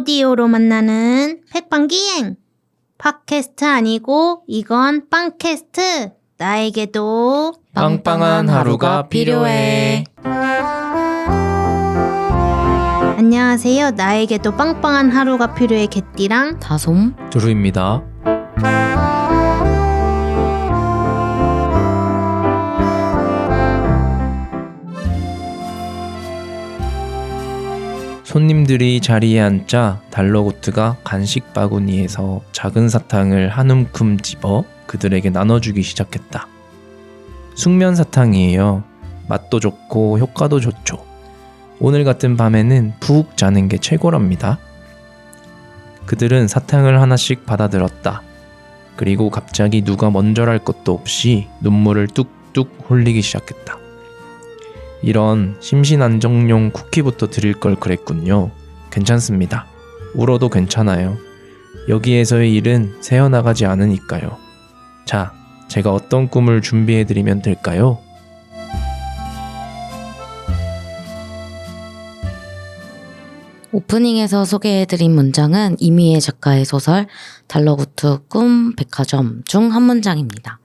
오디오로 만나는 팩빵기행! 팟캐스트 아니고 이건 빵캐스트! 나에게도 빵빵한 하루가 필요해. 안녕하세요. 나에게도 빵빵한 하루가 필요해 개띠랑 다솜 두루입니다. 손님들이 자리에 앉자 달러고트가 간식 바구니에서 작은 사탕을 한 움큼 집어 그들에게 나눠주기 시작했다. 숙면 사탕이에요. 맛도 좋고 효과도 좋죠. 오늘 같은 밤에는 푹 자는 게 최고랍니다. 그들은 사탕을 하나씩 받아들었다. 그리고 갑자기 누가 먼저랄 것도 없이 눈물을 뚝뚝 흘리기 시작했다. 이런 심신안정용 쿠키부터 드릴 걸 그랬군요. 괜찮습니다. 울어도 괜찮아요. 여기에서의 일은 새어나가지 않으니까요. 자, 제가 어떤 꿈을 준비해드리면 될까요? 오프닝에서 소개해드린 문장은 이미애 작가의 소설 달러구트 꿈 백화점 중 한 문장입니다.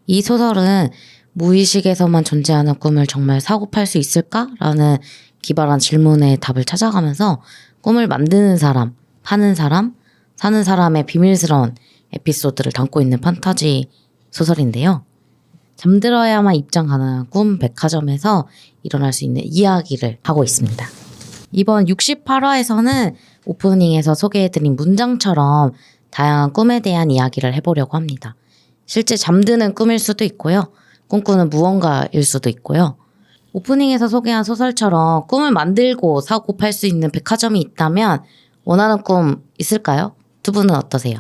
이 소설은 무의식에서만 존재하는 꿈을 정말 사고 팔 수 있을까? 라는 기발한 질문에 답을 찾아가면서 꿈을 만드는 사람, 파는 사람, 사는 사람의 비밀스러운 에피소드를 담고 있는 판타지 소설인데요. 잠들어야만 입장 가능한 꿈 백화점에서 일어날 수 있는 이야기를 하고 있습니다. 이번 68화에서는 오프닝에서 소개해드린 문장처럼 다양한 꿈에 대한 이야기를 해보려고 합니다. 실제 잠드는 꿈일 수도 있고요. 꿈꾸는 무언가일 수도 있고요. 오프닝에서 소개한 소설처럼 꿈을 만들고 사고 팔 수 있는 백화점이 있다면 원하는 꿈 있을까요? 두 분은 어떠세요?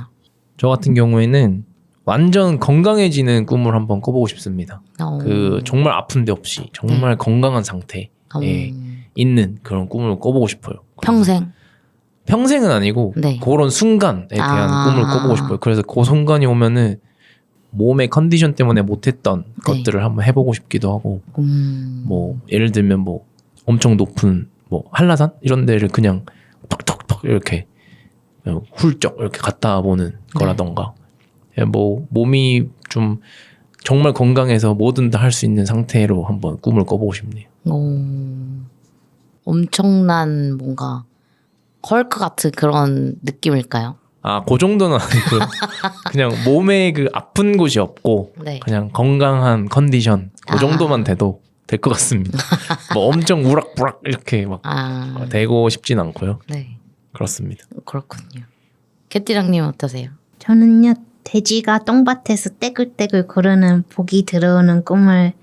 저 같은 경우에는 완전 건강해지는 꿈을 한번 꿔보고 싶습니다. 정말 아픈 데 없이 정말 건강한 상태에 있는 그런 꿈을 꿔보고 싶어요. 평생? 평생은 아니고 네. 그런 순간에 대한 꿈을 꿔보고 싶어요. 그래서 그 순간이 오면은 몸의 컨디션 때문에 못했던 것들을 한번 해보고 싶기도 하고 뭐 예를 들면 뭐 엄청 높은 뭐 한라산 이런 데를 그냥 턱턱턱 이렇게 훌쩍 이렇게 갔다 보는 거라던가 뭐 몸이 좀 정말 건강해서 뭐든 다 할 수 있는 상태로 한번 꿈을 꿔보고 싶네요. 엄청난 뭔가 헐크 같은 그런 느낌일까요? 그 정도는 아니고 그냥 몸에 그 아픈 곳이 없고 네. 그냥 건강한 컨디션 그 정도만 돼도 될 것 같습니다. 뭐 엄청 우락부락 이렇게 막 되고 싶진 않고요. 네. 그렇습니다. 그렇군요. 개띠랑님 어떠세요? 저는요 돼지가 똥밭에서 떼굴떼굴 구르는 복이 들어오는 꿈을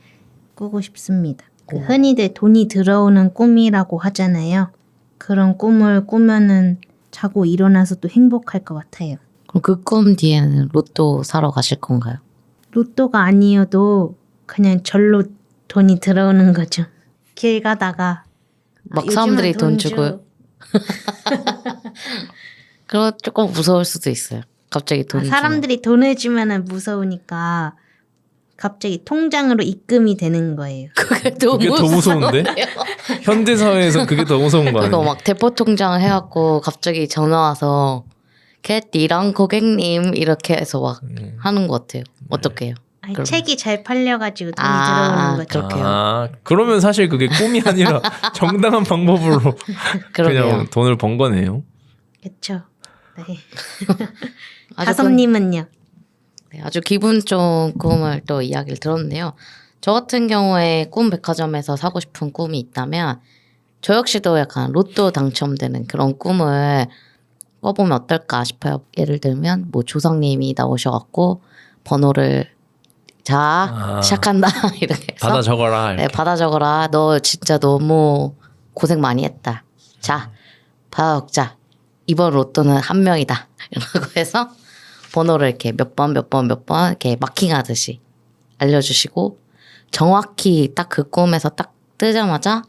꾸고 싶습니다. 흔히들 돈이 들어오는 꿈이라고 하잖아요. 그런 꿈을 꾸면은 자고 일어나서도 행복할 것 같아요. 그럼 그 꿈 뒤에는 로또 사러 가실 건가요? 로또가 아니어도 그냥 절로 돈이 들어오는 거죠. 길 가다가 막 사람들이 돈 주고요. 그럼 조금 무서울 수도 있어요. 갑자기 돈 사람들이 돈을 주면은 무서우니까 갑자기 통장으로 입금이 되는 거예요. 그게 더 무서운데? 현대 사회에서 그게 더 무서운 거 아니에요? 그거 막 대포 통장을 해갖고 갑자기 전화 와서 개띠랑 고객님 이렇게 해서 막 하는 것 같아요. 어떡해요? 아니, 책이 잘 팔려가지고 돈이 들어오는 거죠. 그렇게요. 그러면 사실 그게 꿈이 아니라 정당한 방법으로 그냥 돈을 번 거네요. 그렇죠. 네. 다솜님은요? 네, 아주 기분 좋은 꿈을 또 이야기를 들었는데요. 저 같은 경우에 꿈 백화점에서 사고 싶은 꿈이 있다면 저 역시도 약간 로또 당첨되는 그런 꿈을 꿔보면 어떨까 싶어요. 예를 들면 뭐 조상님이 나오셔갖고 번호를 시작한다 이렇게 해서 받아 적어라. 네, 받아 적어라. 너 진짜 너무 고생 많이 했다. 자, 받아 적자. 이번 로또는 한 명이다. 이라고 해서 번호를 이렇게 몇 번 이렇게 마킹하듯이 알려주시고 정확히 딱 그 꿈에서 딱 뜨자마자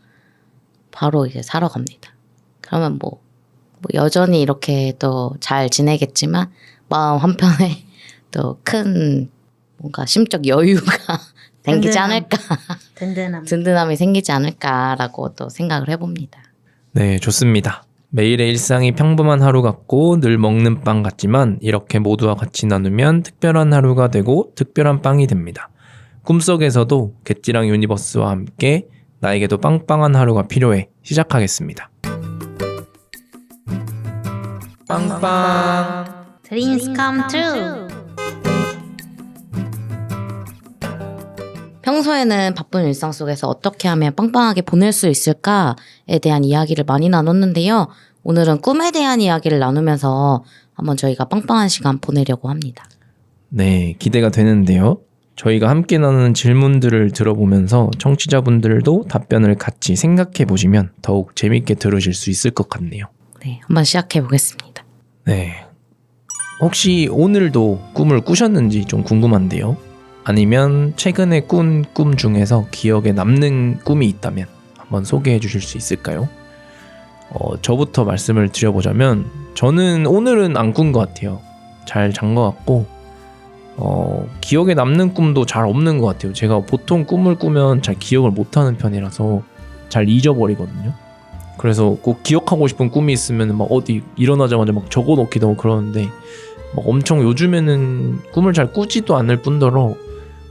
바로 이제 사러 갑니다. 그러면 뭐 여전히 이렇게 또 잘 지내겠지만 마음 한편에 또 큰 뭔가 심적 여유가 생기지 않을까. 든든함이 생기지 않을까라고 또 생각을 해봅니다. 네, 좋습니다. 매일의 일상이 평범한 하루 같고 늘 먹는 빵 같지만 이렇게 모두와 같이 나누면 특별한 하루가 되고 특별한 빵이 됩니다. 꿈속에서도 개찌랑 유니버스와 함께 나에게도 빵빵한 하루가 필요해 시작하겠습니다. 빵빵 Dreams come true. 평소에는 바쁜 일상 속에서 어떻게 하면 빵빵하게 보낼 수 있을까에 대한 이야기를 많이 나눴는데요. 오늘은 꿈에 대한 이야기를 나누면서 한번 저희가 빵빵한 시간 보내려고 합니다. 네, 기대가 되는데요. 저희가 함께 나누는 질문들을 들어보면서 청취자분들도 답변을 같이 생각해 보시면 더욱 재밌게 들으실 수 있을 것 같네요. 네, 한번 시작해 보겠습니다. 네. 혹시 오늘도 꿈을 꾸셨는지 좀 궁금한데요. 아니면 최근에 꾼 꿈 중에서 기억에 남는 꿈이 있다면 한번 소개해 주실 수 있을까요? 저부터 말씀을 드려보자면 저는 오늘은 안 꾼 것 같아요. 잘 잔 것 같고 기억에 남는 꿈도 잘 없는 것 같아요. 제가 보통 꿈을 꾸면 잘 기억을 못하는 편이라서 잘 잊어버리거든요. 그래서 꼭 기억하고 싶은 꿈이 있으면 막 어디 일어나자마자 막 적어놓기도 하고 그러는데 막 엄청 요즘에는 꿈을 잘 꾸지도 않을 뿐더러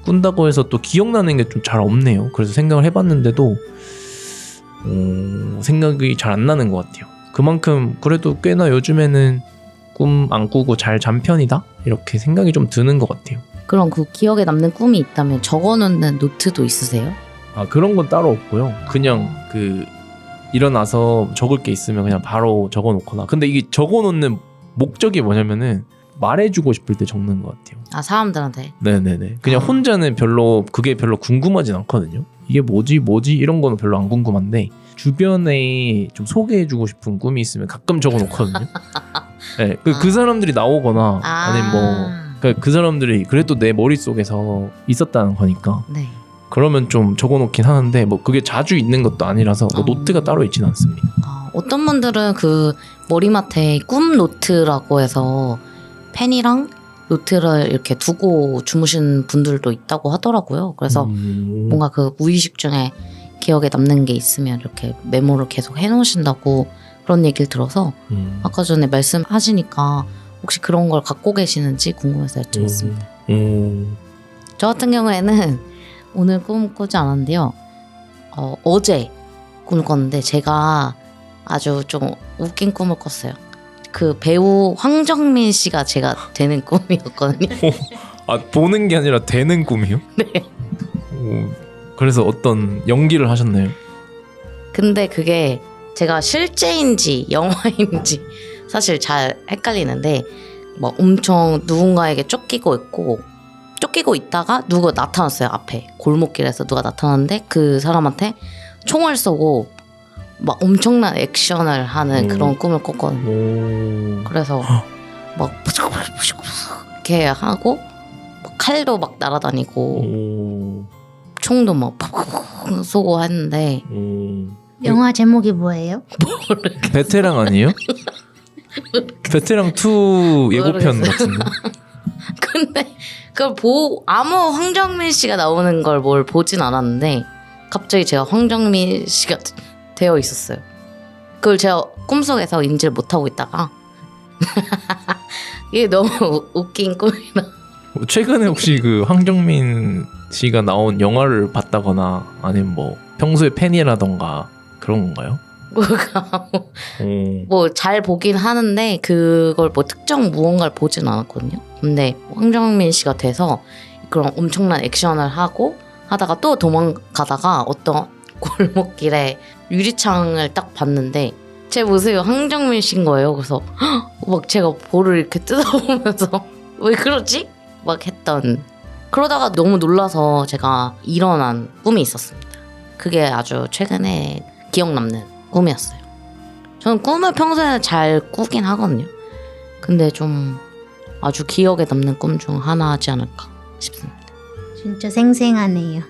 꾼다고 해서 또 기억나는 게 좀 잘 없네요. 그래서 생각을 해봤는데도 생각이 잘 안 나는 것 같아요. 그만큼 그래도 꽤나 요즘에는 꿈 안 꾸고 잘 잔 편이다? 이렇게 생각이 좀 드는 것 같아요. 그럼 그 기억에 남는 꿈이 있다면 적어놓는 노트도 있으세요? 아, 그런 건 따로 없고요. 그냥 일어나서 적을 게 있으면 그냥 바로 적어놓거나. 근데 이게 적어놓는 목적이 뭐냐면은 말해주고 싶을 때 적는 것 같아요. 아, 사람들한테? 네네네. 그냥 혼자는 그게 별로 궁금하진 않거든요. 이게 뭐지 이런 거는 별로 안 궁금한데 주변에 좀 소개해주고 싶은 꿈이 있으면 가끔 적어놓거든요. 네, 그 사람들이 나오거나 아니면 그 사람들이 그래도 내 머릿속에서 있었다는 거니까 네. 그러면 좀 적어놓긴 하는데 뭐 그게 자주 있는 것도 아니라서 뭐 노트가 따로 있지는 않습니다. 어떤 분들은 그 머리맡에 꿈 노트라고 해서 펜이랑 노트를 이렇게 두고 주무신 분들도 있다고 하더라고요. 그래서 뭔가 그 무의식 중에 기억에 남는 게 있으면 이렇게 메모를 계속 해놓으신다고 그런 얘기를 들어서 아까 전에 말씀하시니까 혹시 그런 걸 갖고 계시는지 궁금해서 여쭤봤습니다. 저 같은 경우에는 오늘 꿈 꾸지 않았는데요. 어제 꿈을 꿨는데 제가 아주 좀 웃긴 꿈을 꿨어요. 그 배우 황정민 씨가 제가 되는 꿈이었거든요. 아, 보는 게 아니라 되는 꿈이요? 네. 그래서 어떤 연기를 하셨나요? 근데 그게 제가 실제인지 영화인지 사실 잘 헷갈리는데 막 엄청 누군가에게 쫓기고 있다가 누가 나타났어요. 앞에 골목길에서 누가 나타났는데 그 사람한테 총을 쏘고 막 엄청난 액션을 하는 그런 꿈을 꿨거든요. 그래서 막 이렇게 하고 막 칼도 막 날아다니고 총도 막 쏘고 했는데 영화 제목이 뭐예요? 베테랑 아니에요? 베테랑 2 예고편 같은데. 근데 그걸 아무 황정민 씨가 나오는 걸 뭘 보진 않았는데 갑자기 제가 황정민 씨가 되어 있었어요. 그걸 제가 꿈속에서 인지를 못하고 있다가 이게 너무 웃긴 꿈이라. 최근에 혹시 그 황정민 씨가 나온 영화를 봤다거나 아니면 뭐 평소에 팬이라던가 그런 건가요? 뭐 잘 보긴 하는데 그걸 뭐 특정 무언가를 보진 않았거든요. 근데 황정민 씨가 돼서 그런 엄청난 액션을 하다가 또 도망가다가 어떤 골목길에 유리창을 딱 봤는데 제 모습이 황정민 씨인 거예요. 그래서 막 제가 볼을 이렇게 뜯어보면서 왜 그러지? 막 했던. 그러다가 너무 놀라서 제가 일어난 꿈이 있었습니다. 그게 아주 최근에 기억 남는 꿈이었어요. 저는 꿈을 평소에 잘 꾸긴 하거든요. 근데 좀 아주 기억에 남는 꿈 중 하나지 않을까 싶습니다. 진짜 생생하네요.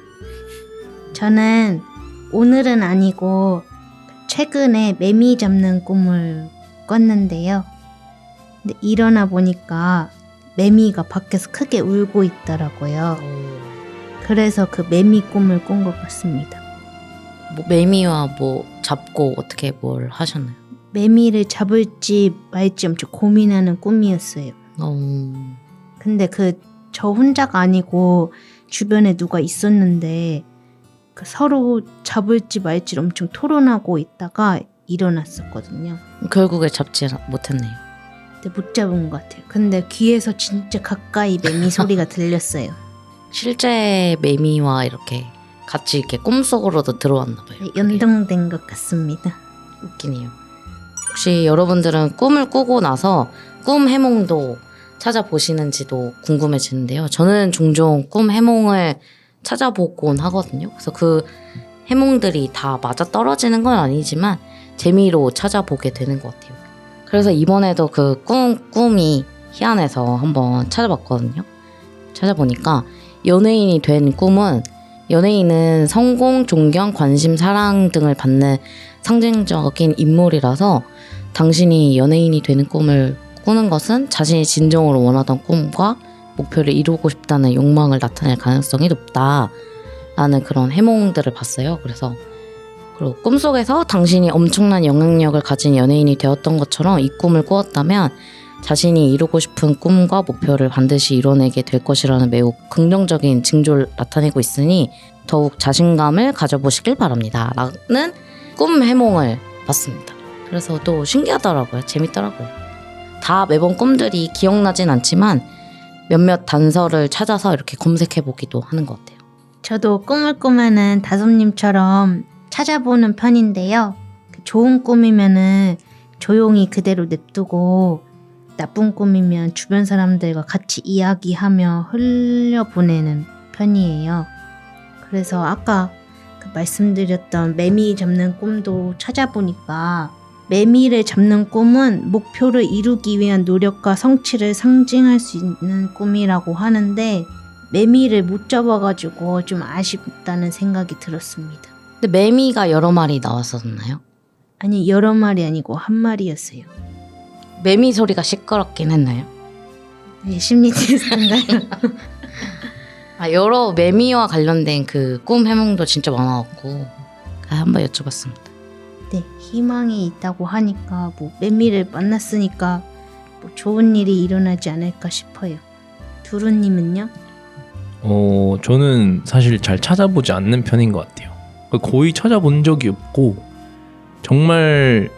저는 오늘은 아니고 최근에 매미 잡는 꿈을 꿨는데요. 근데 일어나 보니까 매미가 밖에서 크게 울고 있더라고요. 그래서 그 매미 꿈을 꾼 것 같습니다. 뭐 매미와 뭐 잡고 어떻게 뭘 하셨나요? 매미를 잡을지 말지 엄청 고민하는 꿈이었어요. 근데 저 혼자가 아니고 주변에 누가 있었는데 서로 잡을지 말지 엄청 토론하고 있다가 일어났었거든요. 결국에 잡지 못했네요. 근데 못 잡은 것 같아요. 근데 귀에서 진짜 가까이 매미 소리가 들렸어요. 실제 매미와 이렇게 같이 이렇게 꿈속으로도 들어왔나 봐요. 네, 연동된 것 같습니다. 웃기네요. 혹시 여러분들은 꿈을 꾸고 나서 꿈 해몽도 찾아보시는지도 궁금해지는데요. 저는 종종 꿈 해몽을 찾아보곤 하거든요. 그래서 그 해몽들이 다 맞아 떨어지는 건 아니지만 재미로 찾아보게 되는 것 같아요. 그래서 이번에도 그 꿈이 희한해서 한번 찾아봤거든요. 찾아보니까 연예인이 된 꿈은 연예인은 성공, 존경, 관심, 사랑 등을 받는 상징적인 인물이라서 당신이 연예인이 되는 꿈을 꾸는 것은 자신이 진정으로 원하던 꿈과 목표를 이루고 싶다는 욕망을 나타낼 가능성이 높다라는 그런 해몽들을 봤어요. 그리고 꿈속에서 당신이 엄청난 영향력을 가진 연예인이 되었던 것처럼 이 꿈을 꾸었다면 자신이 이루고 싶은 꿈과 목표를 반드시 이뤄내게 될 것이라는 매우 긍정적인 징조를 나타내고 있으니 더욱 자신감을 가져보시길 바랍니다. 라는 꿈 해몽을 봤습니다. 그래서 또 신기하더라고요. 재밌더라고요. 다 매번 꿈들이 기억나진 않지만 몇몇 단서를 찾아서 이렇게 검색해보기도 하는 것 같아요. 저도 꿈을 꾸면은 다솜님처럼 찾아보는 편인데요. 좋은 꿈이면은 조용히 그대로 냅두고 나쁜 꿈이면 주변 사람들과 같이 이야기하며 흘려보내는 편이에요. 그래서 아까 말씀드렸던 매미 잡는 꿈도 찾아보니까 매미를 잡는 꿈은 목표를 이루기 위한 노력과 성취를 상징할 수 있는 꿈이라고 하는데 매미를 못 잡아가지고 좀 아쉽다는 생각이 들었습니다. 근데 매미가 여러 마리 나왔었나요? 아니 여러 마리 아니고 한 마리였어요. 매미 소리가 시끄럽긴 했나요? 네, 심리 테스트인가요? 여러 매미와 관련된 그 꿈 해몽도 진짜 많아갖고 한번 여쭤봤습니다. 네, 희망이 있다고 하니까 뭐 매미를 만났으니까 뭐 좋은 일이 일어나지 않을까 싶어요. 두루님은요? 저는 사실 잘 찾아보지 않는 편인 것 같아요. 거의 찾아본 적이 없고 정말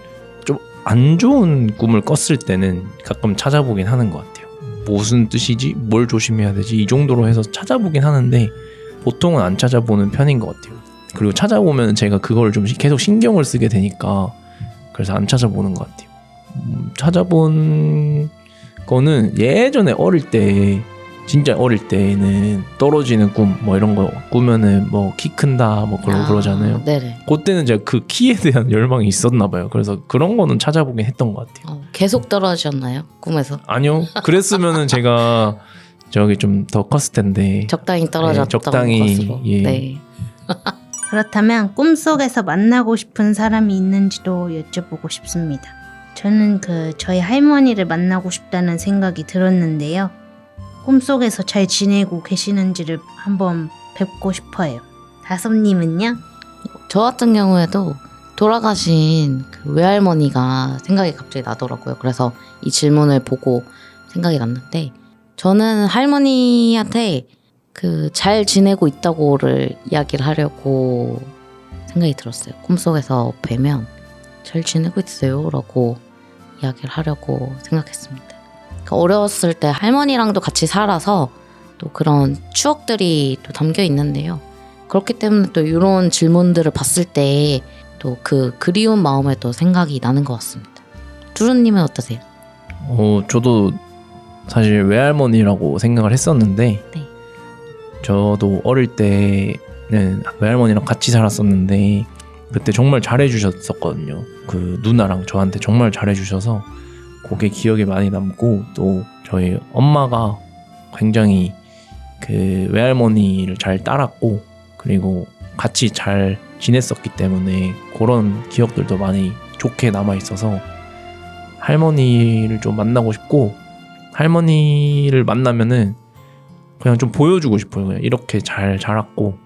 좀 안 좋은 꿈을 꿨을 때는 가끔 찾아보긴 하는 것 같아요. 무슨 뜻이지? 뭘 조심해야 되지? 이 정도로 해서 찾아보긴 하는데 보통은 안 찾아보는 편인 것 같아요. 그리고 찾아보면 제가 그걸 좀 계속 신경을 쓰게 되니까 그래서 안 찾아보는 것 같아요. 찾아본 거는 예전에 어릴 때 진짜 어릴 때는 떨어지는 꿈 뭐 이런 거 꾸면은 뭐 키 큰다 뭐 그러잖아요. 네네. 그때는 제가 그 키에 대한 열망이 있었나 봐요. 그래서 그런 거는 찾아보긴 했던 것 같아요. 계속 떨어지셨나요? 꿈에서? 아니요. 그랬으면은 제가 저기 좀 더 컸을 텐데. 적당히 떨어졌다고 적당히, 것으로. 예. 네. 그렇다면 꿈속에서 만나고 싶은 사람이 있는지도 여쭤보고 싶습니다. 저는 저희 할머니를 만나고 싶다는 생각이 들었는데요. 꿈속에서 잘 지내고 계시는지를 한번 뵙고 싶어요. 다솜님은요? 저 같은 경우에도 돌아가신 그 외할머니가 생각이 갑자기 나더라고요. 그래서 이 질문을 보고 생각이 났는데 저는 할머니한테 잘 지내고 있다고를 이야기를 하려고 생각이 들었어요. 꿈속에서 뵈면 잘 지내고 있어요 라고 이야기를 하려고 생각했습니다. 어려웠을 때 할머니랑도 같이 살아서 또 그런 추억들이 또 담겨 있는데요. 그렇기 때문에 또 이런 질문들을 봤을 때 또 그 그리운 마음에 또 생각이 나는 것 같습니다. 두루님은 어떠세요? 저도 사실 외할머니라고 생각을 했었는데 네. 저도 어릴 때는 외할머니랑 같이 살았었는데 그때 정말 잘해주셨었거든요. 그 누나랑 저한테 정말 잘해주셔서 그게 기억에 많이 남고 또 저희 엄마가 굉장히 그 외할머니를 잘 따랐고 그리고 같이 잘 지냈었기 때문에 그런 기억들도 많이 좋게 남아있어서 할머니를 좀 만나고 싶고 할머니를 만나면은 그냥 좀 보여주고 싶어요. 그냥 이렇게 잘 자랐고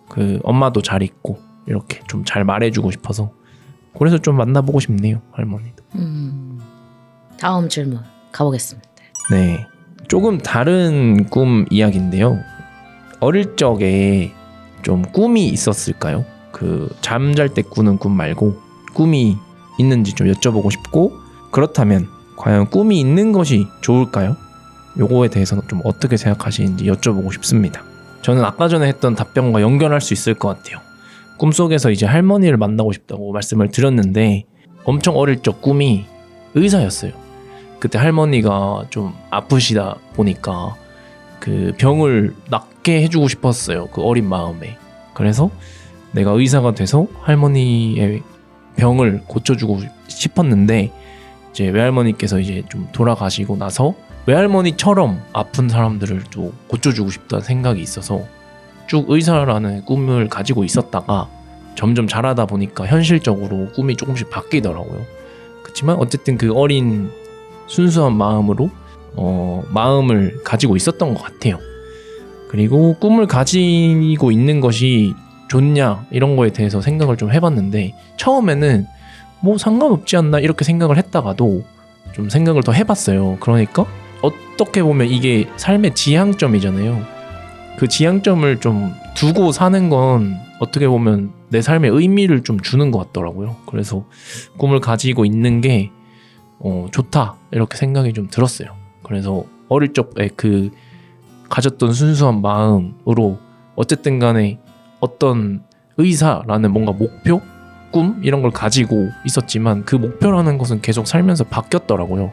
그 엄마도 잘 있고 이렇게 좀 잘 말해주고 싶어서 그래서 좀 만나보고 싶네요, 할머니도. 다음 질문 가보겠습니다. 네, 조금 다른 꿈 이야기인데요. 어릴 적에 좀 꿈이 있었을까요? 그 잠잘 때 꾸는 꿈 말고 꿈이 있는지 좀 여쭤보고 싶고, 그렇다면 과연 꿈이 있는 것이 좋을까요? 요거에 대해서는 좀 어떻게 생각하시는지 여쭤보고 싶습니다. 저는 아까 전에 했던 답변과 연결할 수 있을 것 같아요. 꿈속에서 이제 할머니를 만나고 싶다고 말씀을 드렸는데 엄청 어릴 적 꿈이 의사였어요. 그때 할머니가 좀 아프시다 보니까 그 병을 낫게 해주고 싶었어요. 그 어린 마음에. 그래서 내가 의사가 돼서 할머니의 병을 고쳐주고 싶었는데, 이제 외할머니께서 이제 좀 돌아가시고 나서 외할머니처럼 아픈 사람들을 또 고쳐주고 싶다는 생각이 있어서 쭉 의사라는 꿈을 가지고 있었다가 점점 자라다 보니까 현실적으로 꿈이 조금씩 바뀌더라고요. 그렇지만 어쨌든 그 어린 순수한 마음으로 마음을 가지고 있었던 것 같아요. 그리고 꿈을 가지고 있는 것이 좋냐 이런 거에 대해서 생각을 좀 해봤는데, 처음에는 뭐 상관없지 않나 이렇게 생각을 했다가도 좀 생각을 더 해봤어요. 그러니까 어떻게 보면 이게 삶의 지향점이잖아요. 그 지향점을 좀 두고 사는 건 어떻게 보면 내 삶에 의미를 좀 주는 것 같더라고요. 그래서 꿈을 가지고 있는 게 좋다 이렇게 생각이 좀 들었어요. 그래서 어릴 적에 그 가졌던 순수한 마음으로 어쨌든 간에 어떤 의사라는 뭔가 목표? 꿈? 이런 걸 가지고 있었지만 그 목표라는 것은 계속 살면서 바뀌었더라고요.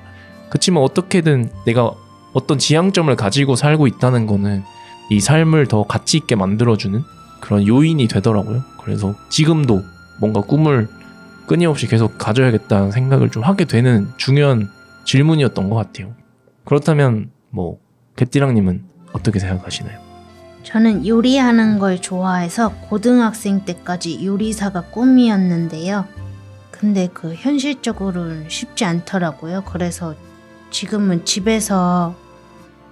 그렇지만 어떻게든 내가 어떤 지향점을 가지고 살고 있다는 거는 이 삶을 더 가치 있게 만들어주는 그런 요인이 되더라고요. 그래서 지금도 뭔가 꿈을 끊임없이 계속 가져야겠다는 생각을 좀 하게 되는 중요한 질문이었던 것 같아요. 그렇다면 뭐 개띠랑님은 어떻게 생각하시나요? 저는 요리하는 걸 좋아해서 고등학생 때까지 요리사가 꿈이었는데요. 근데 그 현실적으로는 쉽지 않더라고요. 그래서 지금은 집에서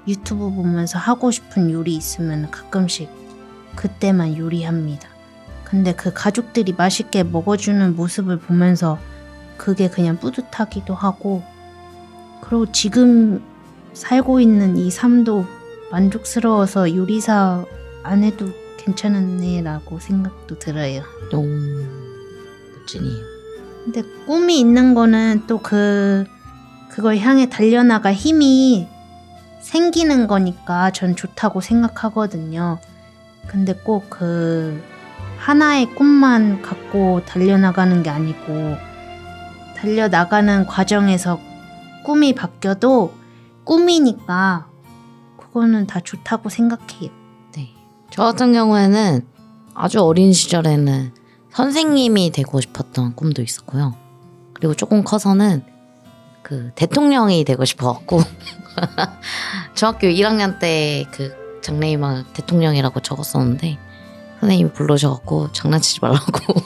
유튜브 보면서 하고 싶은 요리 있으면 가끔씩 그때만 요리합니다. 근데 그 가족들이 맛있게 먹어주는 모습을 보면서 그게 그냥 뿌듯하기도 하고, 그리고 지금 살고 있는 이 삶도 만족스러워서 요리사 안 해도 괜찮네 라고 생각도 들어요. 멋지네요. 근데 꿈이 있는 거는 또 그걸 향해 달려나갈 힘이 생기는 거니까 전 좋다고 생각하거든요. 근데 꼭 그 하나의 꿈만 갖고 달려나가는 게 아니고, 달려나가는 과정에서 꿈이 바뀌어도 꿈이니까 그거는 다 좋다고 생각해요. 네. 저 같은 경우에는 아주 어린 시절에는 선생님이 되고 싶었던 꿈도 있었고요. 그리고 조금 커서는 그 대통령이 되고 싶어갖고 중학교 1학년 때 그 장래희망 대통령이라고 적었었는데 선생님이 불러셔갖고 장난치지 말라고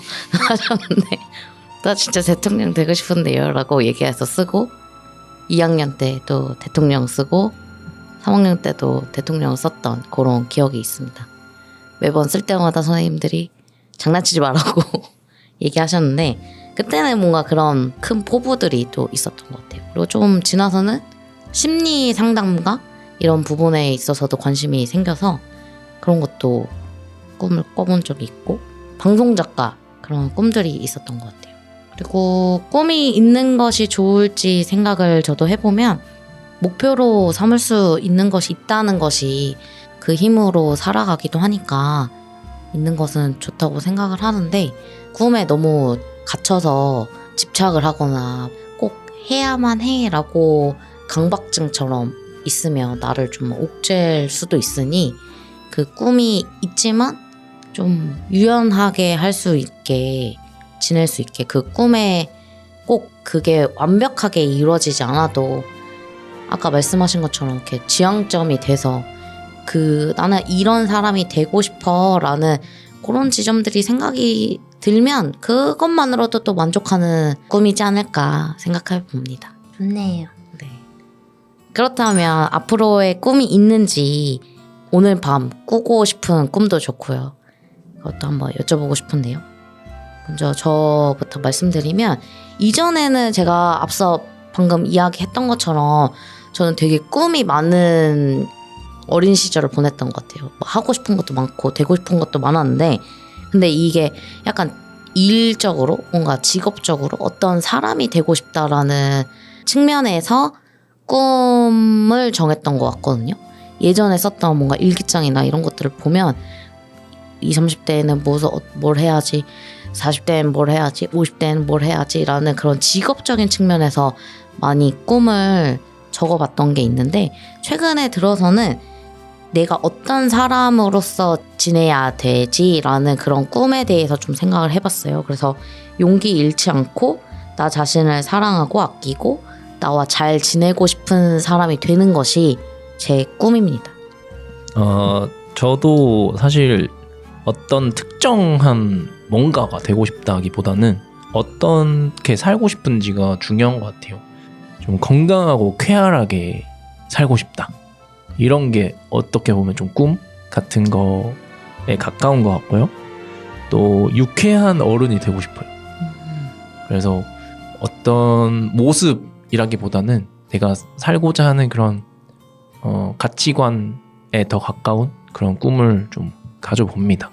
하셨는데 나 진짜 대통령 되고 싶은데요 라고 얘기해서 쓰고, 2학년 때 또 대통령 쓰고 3학년 때도 대통령 썼던 그런 기억이 있습니다. 매번 쓸 때마다 선생님들이 장난치지 말라고 얘기하셨는데 그때는 뭔가 그런 큰 포부들이 또 있었던 것 같아요. 그리고 좀 지나서는 심리 상담가 이런 부분에 있어서도 관심이 생겨서 그런 것도 꿈을 꿔본 적이 있고, 방송작가 그런 꿈들이 있었던 것 같아요. 그리고 꿈이 있는 것이 좋을지 생각을 저도 해보면 목표로 삼을 수 있는 것이 있다는 것이 그 힘으로 살아가기도 하니까 있는 것은 좋다고 생각을 하는데, 꿈에 너무 갇혀서 집착을 하거나 꼭 해야만 해라고 강박증처럼 있으면 나를 좀 옥죄일 수도 있으니 그 꿈이 있지만 좀 유연하게 할 수 있게 지낼 수 있게, 그 꿈에 꼭 그게 완벽하게 이루어지지 않아도 아까 말씀하신 것처럼 이렇게 지향점이 돼서 그 나는 이런 사람이 되고 싶어 라는 그런 지점들이 생각이 들면 그것만으로도 또 만족하는 꿈이지 않을까 생각해 봅니다. 좋네요. 네. 그렇다면 앞으로의 꿈이 있는지 오늘 밤 꾸고 싶은 꿈도 좋고요. 그것도 한번 여쭤보고 싶은데요. 먼저 저부터 말씀드리면 이전에는 제가 앞서 방금 이야기했던 것처럼 저는 되게 꿈이 많은 어린 시절을 보냈던 것 같아요. 뭐 하고 싶은 것도 많고 되고 싶은 것도 많았는데 근데 이게 약간 일적으로 뭔가 직업적으로 어떤 사람이 되고 싶다라는 측면에서 꿈을 정했던 것 같거든요. 예전에 썼던 뭔가 일기장이나 이런 것들을 보면 20, 30대에는 뭘 해야지, 40대엔 뭘 해야지, 50대엔 뭘 해야지 라는 그런 직업적인 측면에서 많이 꿈을 적어봤던 게 있는데 최근에 들어서는 내가 어떤 사람으로서 지내야 되지라는 그런 꿈에 대해서 좀 생각을 해봤어요. 그래서 용기 잃지 않고 나 자신을 사랑하고 아끼고 나와 잘 지내고 싶은 사람이 되는 것이 제 꿈입니다. 저도 사실 어떤 특정한 뭔가가 되고 싶다기보다는 어떻게 살고 싶은지가 중요한 것 같아요. 좀 건강하고 쾌활하게 살고 싶다. 이런 게 어떻게 보면 좀 꿈 같은 거에 가까운 것 같고요. 또 유쾌한 어른이 되고 싶어요. 그래서 어떤 모습이라기보다는 내가 살고자 하는 그런 가치관에 더 가까운 그런 꿈을 좀 가져봅니다.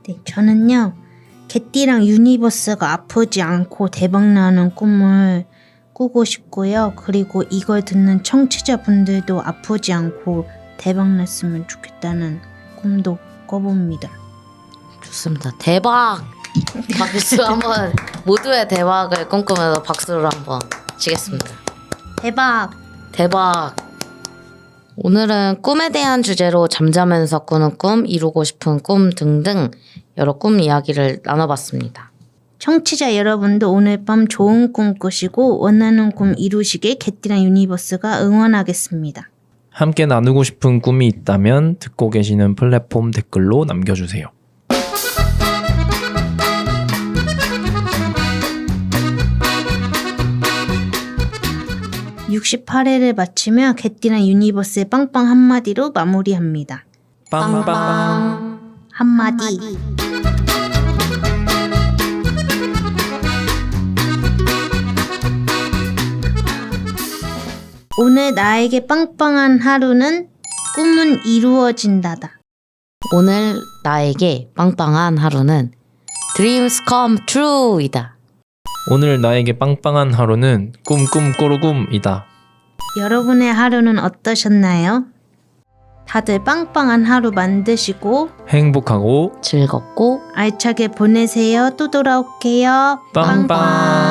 네, 저는요. 개띠랑 유니버스가 아프지 않고 대박나는 꿈을 꾸고 싶고요. 그리고 이걸 듣는 청취자분들도 아프지 않고 대박났으면 좋겠다는 꿈도 꿔봅니다. 좋습니다. 대박! 박수 한번 모두의 대박을 꿈꾸면서 박수를 한번 치겠습니다. 대박! 대박! 오늘은 꿈에 대한 주제로 잠자면서 꾸는 꿈, 이루고 싶은 꿈 등등 여러 꿈 이야기를 나눠봤습니다. 청취자 여러분도 오늘 밤 좋은 꿈 꾸시고 원하는 꿈 이루시길 개띠랑 유니버스가 응원하겠습니다. 함께 나누고 싶은 꿈이 있다면 듣고 계시는 플랫폼 댓글로 남겨주세요. (68회를) 마치며 개띠랑 유니버스의 빵빵 한마디로 마무리합니다. 빵빵. 한마디. 오늘 나에게 빵빵한 하루는 꿈은 이루어진다다. 오늘 나에게 빵빵한 하루는 Dreams come true이다. 오늘 나에게 빵빵한 하루는 꿈꿈꾸루꿈이다. 여러분의 하루는 어떠셨나요? 다들 빵빵한 하루 만드시고 행복하고 즐겁고 알차게 보내세요. 또 돌아올게요. 빵빵.